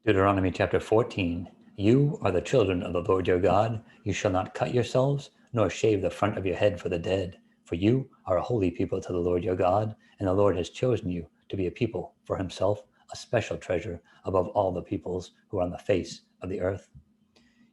Deuteronomy chapter 14. You are the children of the Lord your God. You shall not cut yourselves, nor shave the front of your head for the dead. For you are a holy people to the Lord your God, and the Lord has chosen you to be a people for himself, a special treasure above all the peoples who are on the face of the earth.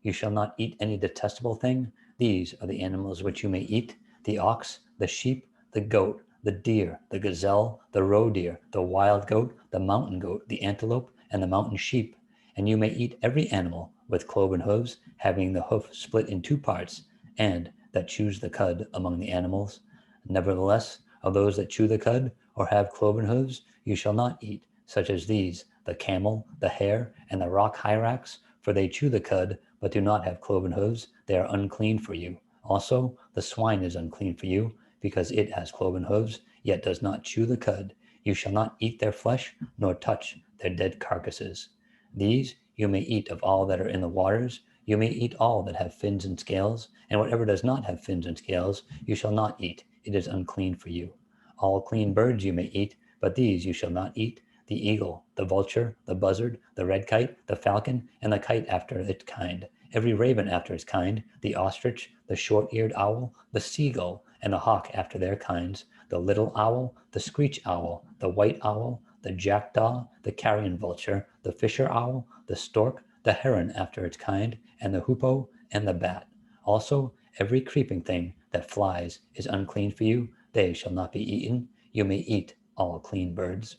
You shall not eat any detestable thing. These are the animals which you may eat: the ox, the sheep, the goat, the deer, the gazelle, the roe deer, the wild goat, the mountain goat, the antelope, and the mountain sheep. And you may eat every animal with cloven hooves, having the hoof split in two parts, and that chews the cud among the animals. Nevertheless, of those that chew the cud, or have cloven hooves, you shall not eat, such as these: the camel, the hare, and the rock hyrax, for they chew the cud, but do not have cloven hooves. They are unclean for you. Also, the swine is unclean for you, because it has cloven hooves, yet does not chew the cud. You shall not eat their flesh, nor touch their dead carcasses. These you may eat of all that are in the waters. You may eat all that have fins and scales, and whatever does not have fins and scales you shall not eat. It is unclean for you. All clean birds you may eat, but these you shall not eat: the eagle, the vulture, the buzzard, the red kite, the falcon, and the kite after its kind, every raven after its kind, the ostrich, the short-eared owl, the seagull, and the hawk after their kinds, the little owl, the screech owl, the white owl, the jackdaw, the carrion vulture, the fisher owl, the stork, the heron after its kind, and the hoopoe and the bat. Also, every creeping thing that flies is unclean for you. They shall not be eaten. You may eat all clean birds.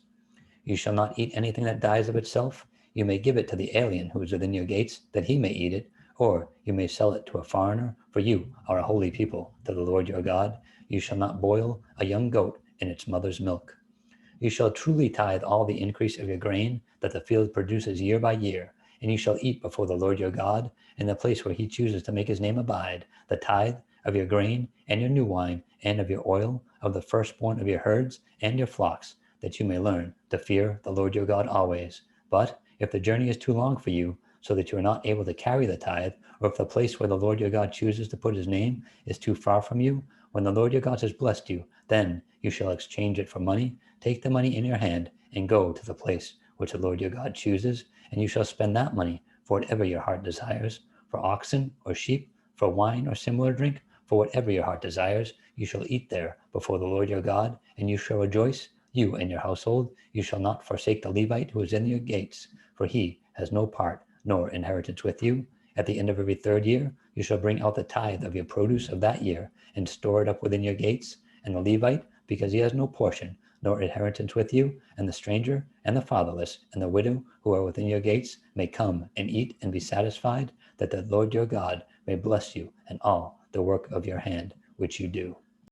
You shall not eat anything that dies of itself. You may give it to the alien who is within your gates, that he may eat it, or you may sell it to a foreigner, for you are a holy people to the Lord your God. You shall not boil a young goat in its mother's milk. You shall truly tithe all the increase of your grain that the field produces year by year, and you shall eat before the Lord your God in the place where he chooses to make his name abide, the tithe of your grain and your new wine and of your oil, of the firstborn of your herds and your flocks, that you may learn to fear the Lord your God always. But if the journey is too long for you, so that you are not able to carry the tithe, or if the place where the Lord your God chooses to put his name is too far from you, when the Lord your God has blessed you, then you shall exchange it for money. Take the money in your hand and go to the place which the Lord your God chooses, and you shall spend that money for whatever your heart desires, for oxen or sheep, for wine or similar drink, for whatever your heart desires, you shall eat there before the Lord your God, and you shall rejoice, you and your household. You shall not forsake the Levite who is in your gates, for he has no part nor inheritance with you. At the end of every third year, you shall bring out the tithe of your produce of that year, and store it up within your gates. And the Levite, because he has no portion nor inheritance with you, and the stranger, and the fatherless, and the widow who are within your gates, may come and eat and be satisfied, that the Lord your God may bless you in all the work of your hand which you do.